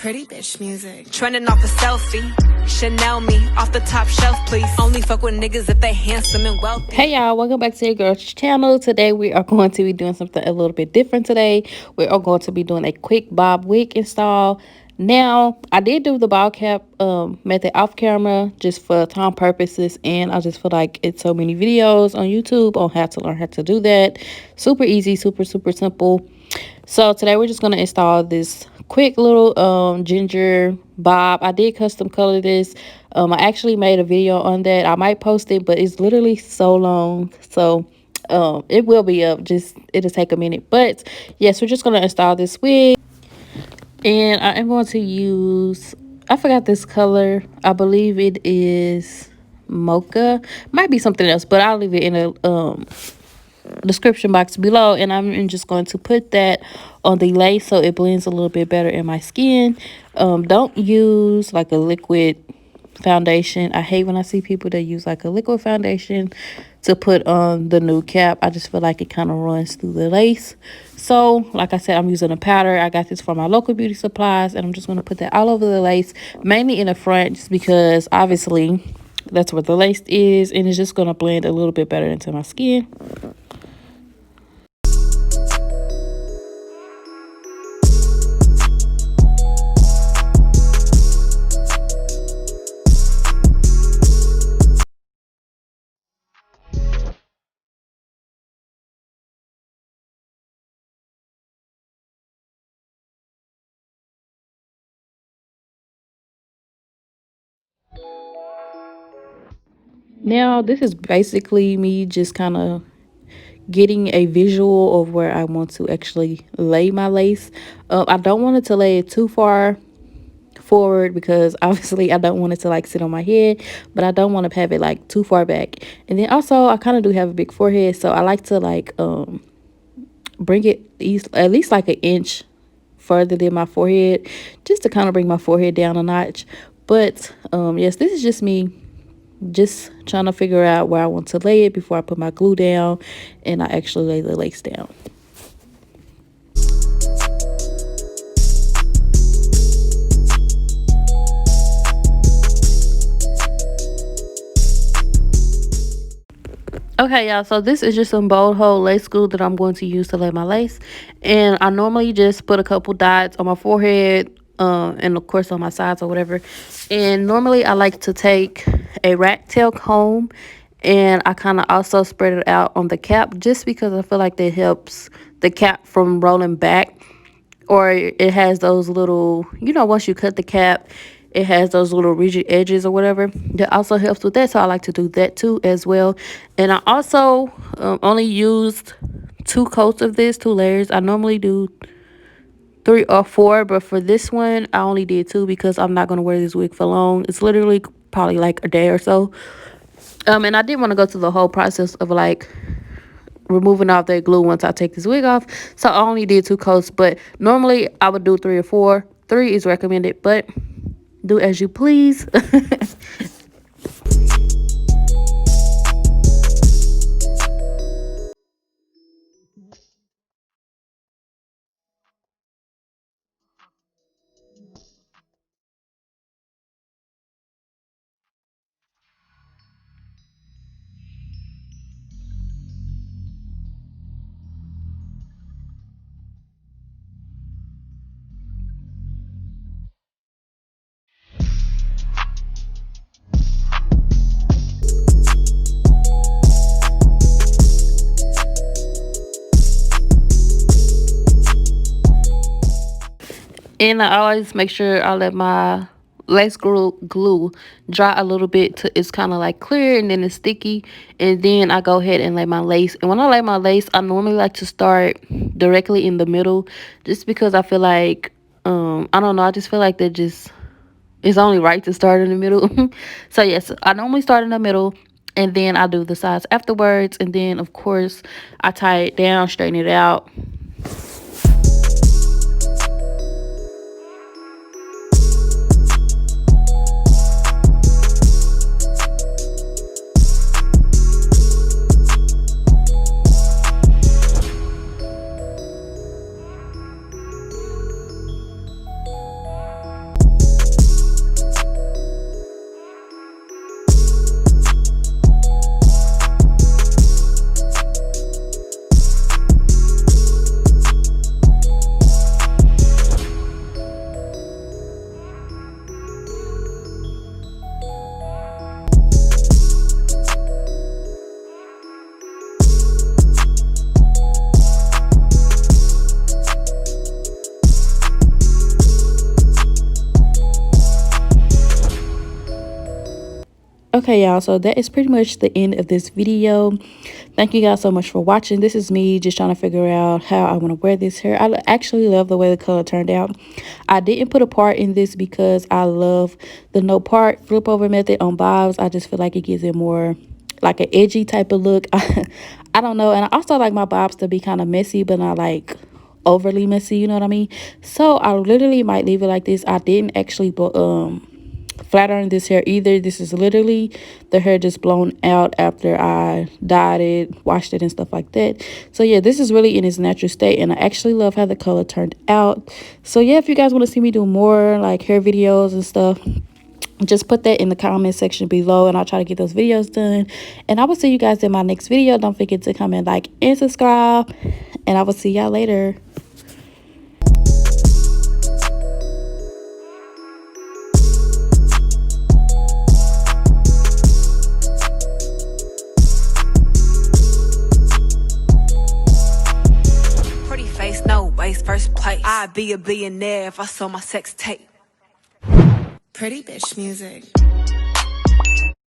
pretty bitch music. Trending off a selfie. Chanel me off the top shelf, please. Only fuck with niggas if they handsome and wealthy. Hey y'all, welcome back to your girl's channel. Today we are going to be doing something a little bit different today. We are going to be doing a quick bob wig install. Now, I did do the bob cap method off camera just for time purposes, and I just feel like it's so many videos on YouTube on how to learn how to do that. Super easy, super simple. So today we're just going to install this quick little ginger bob. I did custom color this. I actually made a video on that. I might post it, but it's literally so long. So it will be up. Just it'll take a minute. But yes, we're just going to install this wig. And I am going to use, I forgot this color. I believe it is mocha. Might be something else, but I'll leave it in a description box below, and I'm just going to put that on the lace so it blends a little bit better in my skin. Don't use like a liquid foundation. I hate when I see people that use like a liquid foundation to put on the new cap. I just feel like it kind of runs through the lace. So like I said, I'm using a powder. I got this from my local beauty supplies, and I'm just going to put that all over the lace, mainly in the front, just because obviously that's where the lace is, and it's just going to blend a little bit better into my skin. Now, this is basically me just kind of getting a visual of where I want to actually lay my lace. I don't want it to lay it too far forward because obviously I don't want it to like sit on my head, but I don't want to have it like too far back. And then also I kind of do have a big forehead, so I like to like bring it at least like an inch further than my forehead, just to kind of bring my forehead down a notch. But yes, this is just me just trying to figure out where I want to lay it before I put my glue down and I actually lay the lace down. Okay, y'all, so this is just some bold hole lace glue that I'm going to use to lay my lace. And I normally just put a couple dots on my forehead and of course on my sides or whatever. And normally I like to take a rat tail comb and I kind of also spread it out on the cap, just because I feel like that helps the cap from rolling back. Or it has those little, you know, once you cut the cap, it has those little rigid edges or whatever. That also helps with that, so I like to do that too as well. And I also only used 2 coats of this, 2 layers. I normally do 3 or 4, but for this one I only did 2 because I'm not going to wear this wig for long. It's literally probably like a day or so. And I didn't want to go through the whole process of like removing off that glue once I take this wig off, so I only did 2 coats. But normally I would do 3 or 4. 3 is recommended, but do as you please. And I always make sure I let my lace glue dry a little bit till it's kind of like clear and then it's sticky. And then I go ahead and lay my lace. And when I lay my lace, I normally like to start directly in the middle, just because I feel like, I don't know, I just feel like that just, it's only right to start in the middle. So yes, I normally start in the middle, and then I do the sides afterwards. And then of course I tie it down, straighten it out. Okay, y'all, so that is pretty much the end of this video. Thank you guys so much for watching. This is me just trying to figure out how I want to wear this hair. I actually love the way the color turned out. I didn't put a part in this because I love the no part flip over method on bobs. I just feel like it gives it more like an edgy type of look. I don't know. And I also like my bobs to be kind of messy, but not like overly messy, you know what I mean? So I literally might leave it like this. I didn't actually flat iron this hair either. This is literally the hair just blown out after I dyed it, washed it, and stuff like that. So yeah, this is really in its natural state, and I actually love how the color turned out. So yeah, if you guys want to see me do more like hair videos and stuff, just put that in the comment section below, and I'll try to get those videos done. And I will see you guys in my next video. Don't forget to comment, like, and subscribe, and I will see y'all later. No waste, first place. I'd be a billionaire if I sold my sex tape. Pretty bitch music.